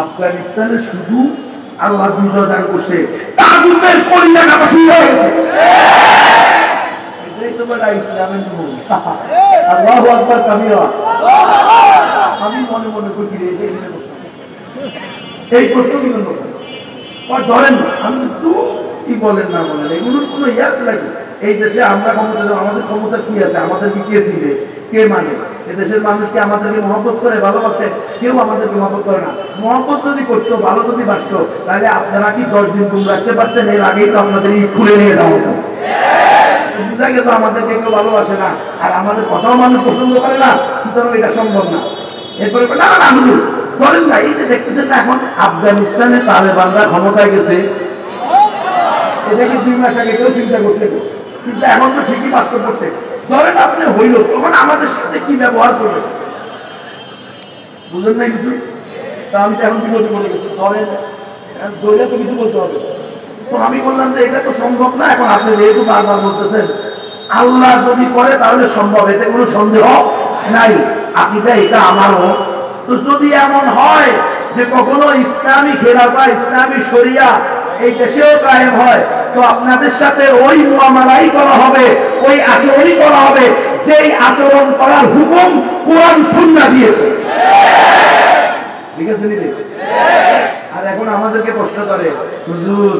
আফগানিস্তানে শুধু আল্লাহ বিজয় দান করছে, তাগুতের কলিজা কাটা শুরু হয়ে গেছে। এটাই তো বড় ইসলামের নূর। আল্লাহু আকবার কাবীরা। আমি মনে মনে করি এই প্রশ্ন, এই প্রশ্নগুলো ধরেন না, আমি তো কি বলেন না বলেন, এগুলোর কোনো ইয়াস লাগে। এই দেশে আমরা ক্ষমতা, আমাদের ক্ষমতা কি আছে? আমাদেরকে কে ছিবে, কে মানে? এদেশের মানুষকে আমাদেরকে মহব্বত করে, ভালোবাসে? কেউ আমাদেরকে মহব্বত করে না। মহব্বত যদি করতো, ভালো যদি বাসতো, তাহলে আপনারা কি 10 দিন ঘুম রাখতে পারতেন? এর আগেই তো আপনাদের খুলে নিয়ে যাওয়া হতো। বুঝা গেছে আমাদেরকে কেউ ভালোবাসে না, আর আমাদের কথাও মানুষ পছন্দ করে না, সুতরাং এটা সম্ভব না। এরপরে না না ধরেন না, এই যে দেখতেছেন না এখন আফগানিস্তানে তালেবানরা ক্ষমতায় গেছে, এটাকে 2 মাস আগে কেউ চিন্তা করতে, কিন্তু এখন তো ঠিকই বাস্তব করছে। ধরেন আপনি হইল, তখন আমাদের সাথে কি ব্যবহার করবে? বুঝলেন না কিছু? তা আমি তো এখন বিপদে পড়ে গেছি। ধরেন দইলে তো কিছু বলতে হবে, তো আমি বললাম যে এটা তো সম্ভব না। এখন আপনি যেহেতু বারবার বলতেছেন আল্লাহ যদি করে তাহলে সম্ভব, এতে কোনো সন্দেহ নাই। আকিদা এটা আমারও। তো যদি এমন হয় যে কখনো ইসলামী খেলাফা, ইসলামী শরিয়া এই দেশেও কায়েম হয়, তো আপনাদের সাথে ওই মুআমালাই করা হবে, ওই আচরণই করা হবে যেই আচরণ করার হুকুম কোরআন সুন্নাহ দিয়েছে। ঠিক আছে নি? আর এখন আমাদেরকে প্রশ্ন করে, হুজুর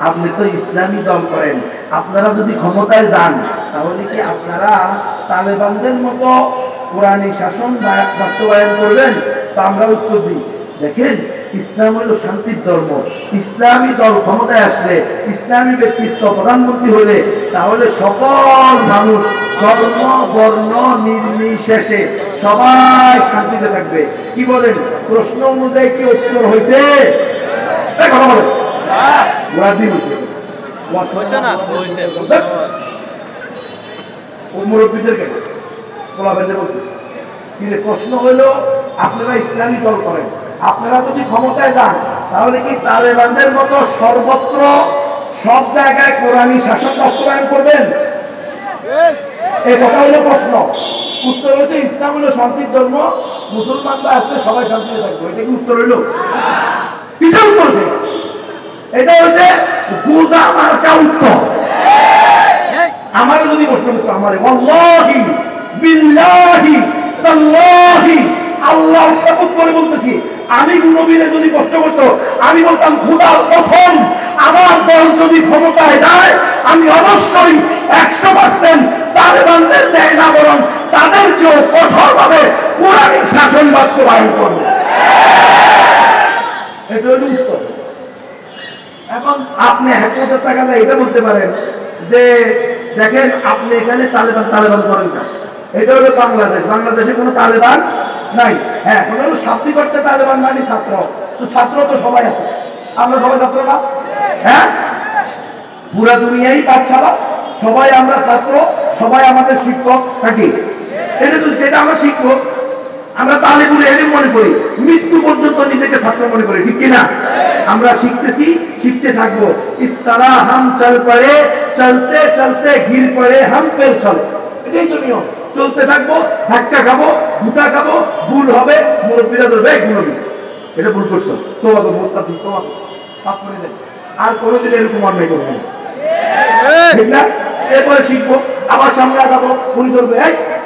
আপনি তো ইসলামী দল করেন, আপনারা যদি ক্ষমতায় যান তাহলে কি আপনারা তালেবানদের মতো কোরআনী শাসন বাস্তবায়ন করবেন? তা আমরা উত্তর দিই, দেখেন ইসলাম হলো শান্তির ধর্ম। ইসলামী দল ক্ষমতায় আসলে, ইসলামী ব্যক্তিত্ব প্রধানমন্ত্রী হলে, তাহলে সকল মানুষ ধর্ম বর্ণ নির্বিশেষে সবাই শান্তিতে থাকবে। কি বলেন? প্রশ্ন অনুযায়ী কি উত্তর হয়েছে? কথা বলেন। মুরব্বীদেরকে প্রশ্ন হইল, আপনারা ইসলামী দল করেন, আপনারা যদি ক্ষমতায় যান তাহলে কি তালেবানদের মতো সর্বত্র সব জায়গায় কোরআনী শাসন বাস্তবায়ন করবেন? এই কথা হলো প্রশ্ন। উত্তর হচ্ছে ইসলাম হলো শান্তির ধর্ম, মুসলমানরা আসলে সবাই শান্তিতে থাকবে। এটা কি উত্তর হইল? কিসের উত্তর? এটা হচ্ছে গোজা মার্কা উত্তর। আমার যদি প্রশ্ন করতো, আমার ওয়াল্লাহি বিল্লাহি তাল্লাহি আল্লাহর শপথ করে বলতেছি, আমি নবীরে যদি প্রশ্ন করতো, আমি বলতাম খোদার কসম, আমার দল যদি ক্ষমতায় যায় আমি অবশ্যই 100% তালেবানদের দেয় না, বরং তাদের চেয়েও কঠোরভাবে কোরআনী শাসন বাস্তবায়ন করবে। এটা হলো উত্তর। এখন আপনি 1,000 টাকা দিয়ে এটা বলতে পারেন যে দেখেন আপনি এখানে তালেবান করেন না, এটা হলো বাংলাদেশ, বাংলাদেশে কোনো তালেবান নাই। হ্যাঁ, কোনো শাব্দিক অর্থে তালেবান মানে ছাত্র, তো ছাত্র তো সবাই আছে, আমরা সবাই ছাত্র না? হ্যাঁ, পুরা দুনিয়াই পাঠশালা, সবাই আমরা ছাত্র, সবাই আমাদের শিক্ষক নাকি? এটা আমরা শিক্ষক, আমরা তালেবুল ইলম মনে করি, মৃত্যু পর্যন্ত নিজেকে ছাত্র মনে করি, ঠিক কিনা? আমরা শিখতেছি, শিখতে থাকবো। ইস তারা হাম চল পড়ে, চলতে চলতে ঘির পড়ে হাম পেল চল। এটাই তো নিয়ম, চলতে থাকবো, ধাক্কা খাবো, গুতা খাবো, ভুল হবে, মুরব্বীরা ধরবে গুণবি, এটা ভুল করছো, তোমাকে মোস্তাফি তোমাকে মাফ করে দেন, আর কোনোদিন এরকম অন্যায় করবো না, ঠিক না? এরপরে শিখবো, আবার সামনে আগাবো, উনি ধরবে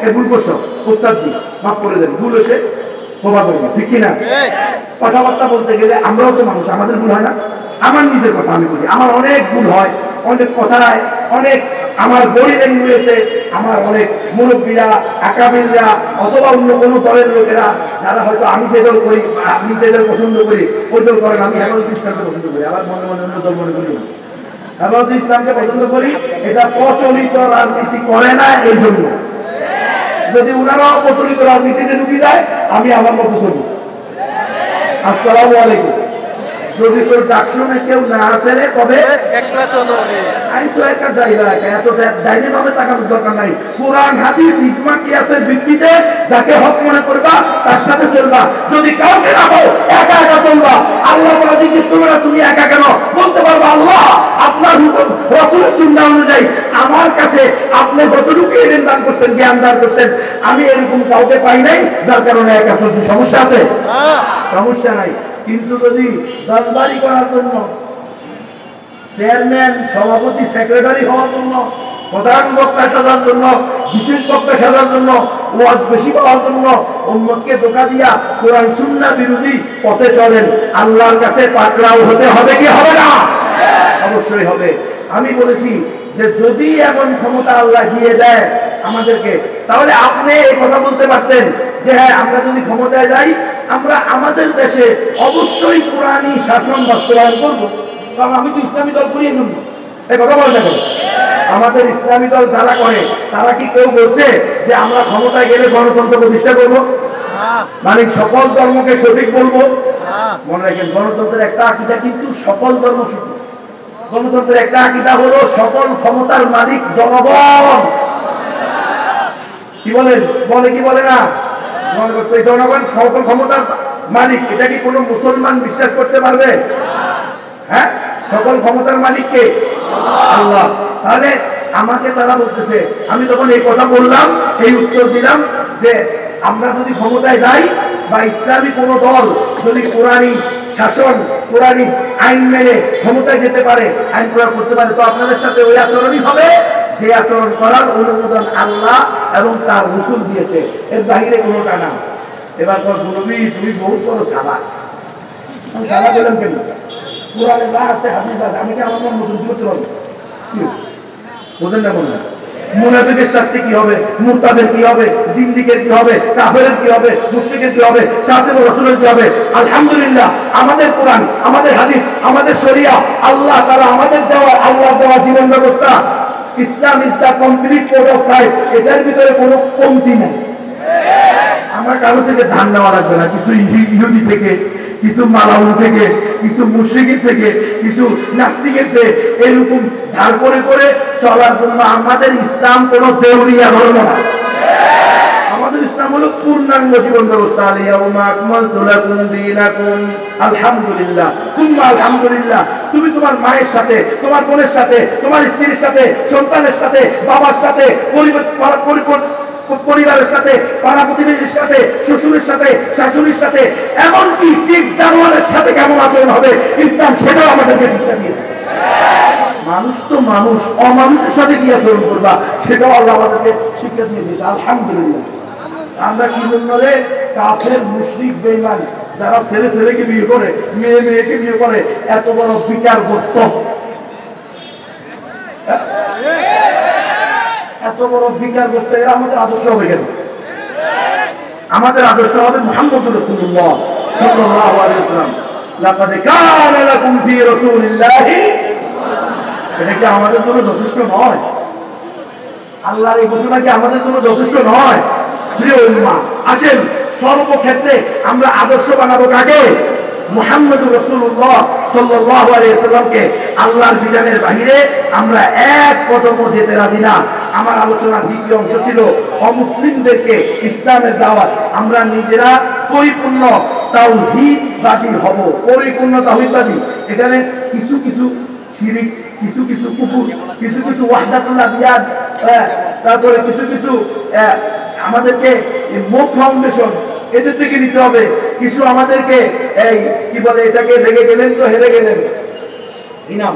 এই ভুল করছো, মোস্তাফি মাফ করে দেন, ভুল হয়েছে ক্ষমা করবো, ঠিক কিনা? কথাবার্তা বলতে গেলে আমরাও তো মানুষ, আমাদের ভুল হয় না? আমার নিজের কথা আমি বলি, আমার অনেক ভুল হয়, অনেক কথায় অনেক আমার বডি ল্যাঙ্গুয়েজে আমার অনেক মুরব্বীরা, আকাবিররা অথবা অন্য কোনো দলের লোকেরা যারা হয়তো আমি যে দল করি, আমি যে দল পছন্দ করি ওই দল করেন, আমি হেফাজত ইসলামকে পছন্দ করি, আবার মনে মনে অন্য দল মনে করি না। হেফাজত ইসলামকে পছন্দ করি, এটা প্রচলিত রাজনীতি করে না এই জন্য। যদি ওনারাও প্রচলিত রাজনীতিতে ঢুকে যায় আমি আমার মতো চলব। আসসালামু আলাইকুম। যদি তোর ডাক শুনে কেউ না আসে রে তবে একলা চলো আইসো একা যাইবা একা, এত ডাইনি ভাবে তাকানোর দরকার নাই। কোরআন হাদিস ইজমা কিয়াসের ভিত্তিতে যাকে হক মনে করবা তার সাথে চলবা, যদি কাউকে না পাও একা একা চলবা। আল্লাহ তাআলা জিজ্ঞেস করবে না তুমি একা কেন, বলতে পারবা আল্লাহ আপনার হুকুম রাসূলের সুন্নাহ অনুযায়ী আমার কাছে আপনি যতটুকু এলেন দান করছেন, জ্ঞান দান করছেন, আমি এরকম কাউকে পাই নাই যার কারণে একা চলছি। সমস্যা আছে? সমস্যা নাই। কিন্তু যদি দরবারি করার জন্য, চেয়ারম্যান সভাপতি সেক্রেটারি হওয়ার জন্য, প্রধান বক্তা সাজার জন্য, বিশেষ বক্তা সাজার জন্য, ওয়াজ বেশি পাওয়ার জন্য উম্মতকে ধোঁকা দিয়া কোরআন সুন্নাহ বিরোধী পথে চলেন, আল্লাহর কাছে পাকড়াও হতে হবে কি হবে না? অবশ্যই হবে। আমি বলেছি যে যদি এমন ক্ষমতা আল্লাহ দিয়ে দেয় আমাদেরকে, তাহলে আপনি এই কথা বলতে পারতেন যে হ্যাঁ আমরা যদি ক্ষমতায় যাই আমরা আমাদের দেশে অবশ্যই কোরআনী শাসন বাস্তবায়ন করবো, কারণ আমি তো ইসলামী দল করিয়ে নেব। এই কথা বলতে পারি আমাদের ইসলামী দল যারা করে তারা কি কেউ বলছে যে আমরা ক্ষমতায় গেলে গণতন্ত্র প্রতিষ্ঠা করবো, মানে সকল ধর্মকে সঠিক বলবো? মনে রাখেন, গণতন্ত্রের একটা আকীদা কিন্তু সকল ধর্ম সঠিক। গণতন্ত্রের একটা আকীদা হলো সকল ক্ষমতার মালিক জনগণ। কি বলেন? বলে কি বলে না? জনগণ সকল ক্ষমতার মালিক। এটা কি কোনো মুসলমান বিশ্বাস করতে পারবে? হ্যাঁ, সকল ক্ষমতার মালিক কে? আল্লাহ। তাহলে আমাকে তারা বলতেছে, আমি তখন এই কথা বললাম, এই উত্তর দিলাম যে আমরা যদি ক্ষমতায় যাই বা ইসলামী কোনো দল যদি কোরআনী শাসন, কোরআনী আইন মেনে ক্ষমতায় যেতে পারে, আইন প্রয়োগ করতে পারে, তো আপনাদের সাথে ওই আচরণই হবে যে আচরণ করার অনুমোদন আল্লাহ এবং তার রাসূল দিয়েছে, এর বাহিরে কোনোটা না। এবার নবী তুমি বহুত বড় সালা, আমি সালা দিলাম কেন? কোরআনে যা আছে হাদিস আছে, আমি কি আমার মন মতো করতে পারবো? বোঝেন না? বলুন মুনাফিকের শাস্তি কি হবে, মুরতাদের কি হবে, জিন্দিকের কি হবে, কাফেরের কি হবে, মুশরিকের কি হবে, সাথে রাসূলের কি হবে? আলহামদুলিল্লাহ আমাদের কোরআন, আমাদের হাদিস, আমাদের শরিয়া, আল্লাহ তাআলা আমাদের দেওয়া, আল্লাহর দেওয়া জীবন ব্যবস্থা, Islam is the complete code of life, এটার ভিতরে কোনো কমতি নাই। আমার কারো থেকে ধান নেওয়া লাগবে না, কিছু ইহুদি থেকে, কিছু মালাউন থেকে, কিছু মুশরিক থেকে, কিছু নাস্তিকের থেকে, এরকম ধার করে করে চলার জন্য আমাদের ইসলাম কোনো দেউলিয়া ধর্ম না। আমাদের ইসলাম হলো পূর্ণাঙ্গ জীবন ব্যবস্থা। আলিয়াউমা আকমালতু লাকুম দীনাকুম, আলহামদুলিল্লাহ তুম্মা আলহামদুলিল্লাহ। তুমি তোমার মায়ের সাথে, তোমার বোনের সাথে, তোমার স্ত্রীর সাথে, সন্তানের সাথে, বাবার সাথে, পরিবারের সাথে, পাড়া প্রতিবেশীর সাথে, শ্বশুরের সাথে, শাশুড়ির সাথে, এমনকি ঠিক জানোয়ারের সাথে কেমন আচরণ হবে ইসলাম সেটাও আমাদেরকে শিক্ষা দিয়েছে। মানুষ তো মানুষ, অমানুষের সাথে কি আচরণ করবা সেটাও আল্লাহ আমাদেরকে শিক্ষা দিয়ে দিয়েছে। আলহামদুলিল্লাহ। আমরা কি জন্য রে কাফের, মুশরিক, বেঈমান যারা ছেলে ছেলেকে বিয়ে করে, মেয়ে মেয়েকে বিয়ে করে, এত বড় বিচারগ্রস্ত, এত বড় বিচারগ্রস্ত, এরা আমাদের আদর্শ হবে কেন? আমাদের আদর্শ হবে মুহাম্মদুর রাসূলুল্লাহ সাল্লাল্লাহু আলাইহি ওয়াসাল্লাম। লাকাদ কানা লাকুম ফি রাসূলিল্লাহি, এটা কি আমাদের জন্য যথেষ্ট নয়? আল্লাহর এই ঘোষণা কি আমাদের জন্য যথেষ্ট নয়? প্রিয় উম্মাহ, আসেন সর্বক্ষেত্রে আমরা আদর্শ বানাবো কাকে? মুহাম্মদুর রাসূলুল্লাহ সাল্লাল্লাহু আলাইহি ওয়াসাল্লামকে। আল্লাহর বিধানের বাহিরে আমরা এক কদমও যেতে রাজি না। আমার আলোচনার দ্বিতীয় অংশ ছিল অমুসলিমদেরকে ইসলামের দাওয়াত। আমরা নিজেরা পরিপূর্ণ তাওহীদবাদী হব, পরিপূর্ণ তাওহীদবাদী। এখানে কিছু কিছু শিরিক, কিছু কিছু কুফর, কিছু কিছু ওয়াহদাতুল্লাহ বিয়াদ, তারপরে কিছু কিছু আমাদেরকে মুখ ফাউন্ডেশন, এদের থেকে নিতে হবে। কিছু আমাদেরকে এই কি বলে এটাকে, লেগে গেলেন তো হেরে গেলেন, ইনাম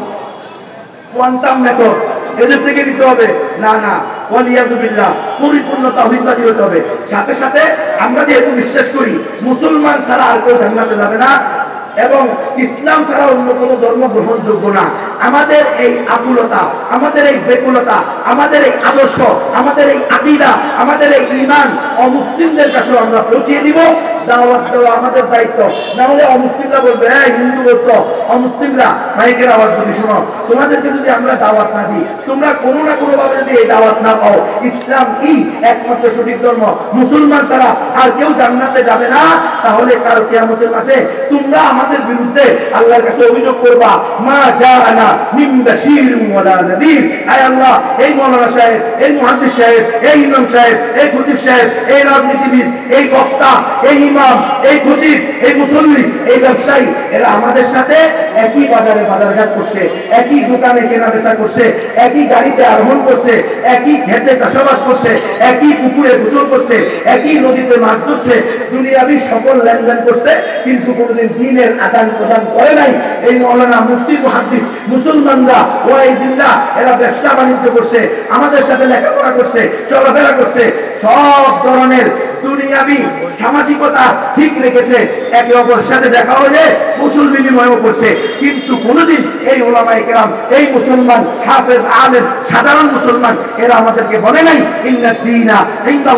কোয়ান্টাম মেথড, এদের থেকে নিতে হবে। না না, ওয়ালিয়াযুবিল্লাহ, পরিপূর্ণ তাওহীদবাদী হতে হবে। সাথে সাথে আমরা যেহেতু বিশ্বাস করি মুসলমান ছাড়া আর কেউ জান্নাতে যাবে না এবং ইসলাম ছাড়া অন্য কোনো ধর্ম গ্রহণযোগ্য না, আমাদের এই আকুলতা, আমাদের এই বেকুলতা, আমাদের এই আদর্শ, আমাদের এই আকীদা, আমাদের এই ঈমান অমুসলিমদের কাছে আমরা পৌঁছিয়ে দিব। দাওয়াত দেওয়া আমাদের দায়িত্ব। না হলে অমুসলিমরা বলবে, হ্যাঁ হিন্দু বলতো অমুসলিমরা মাইকের আওয়াজ যদি শোনো, তোমাদেরকে যদি আমরা দাওয়াত না দিই, তোমরা কোনো না কোনো ভাবে যদি এই দাওয়াত না পাও, ইসলাম কি একমাত্র সঠিক ধর্ম, মুসলমান ছাড়া আর কেউ জান্নাতে যাবে না, তাহলে কাল কিয়ামতের মাঠে তোমরা আমাদের বিরুদ্ধে আল্লাহর কাছে অভিযোগ করবা, মা জাআনা মিন বাশীরিন ওয়ালা নাযীর। আয় আল্লাহ, এই মাওলানা সাহেব, এই মুহাদ্দিস সাহেব, এই ইমাম সাহেব, এই খতিব সাহেব, এই রাজনীতিবিদ, এই বক্তা, এই ইমাম, এই খতিব, এই মুসল্লি, এই ব্যবসায়ী, এরা আমাদের সাথে একই বাজারে বাজারঘাট করছে, একই দোকানে কেনা বেচা করছে, একই গাড়িতে আরোহণ করছে, একই খেতে চাষাবাদ করছে, একই পুকুরে গোসল করছে, একই নদীতে মাছ ধরছে, দুনিয়াবি সকল লেনদেন করছে, কিন্তু কোনোদিন দ্বীনের আদান প্রদান করে নাই। এই মাওলানা, মুফতি, মুহাদ্দিস, মুসলমানরা, ওয়াইজিল্লাহ, এরা ব্যবসা বাণিজ্য করছে, আমাদের সাথে লেখাপড়া করছে, চলাফেরা করছে, সব ধরনের দুনিয়াবি সামাজিকতা ঠিক রেখেছে, একে অপরের সাথে দেখা হলে কুশল বিনিময়ও করছে। কিন্তু কোনদিন এই উলামায়ে কেরাম, এই মুসলমান হাফেজ, আলেম, সাধারণ মুসলমান, এরা আমাদেরকে বলে নাই ইন্নাদ দীনা ইনদা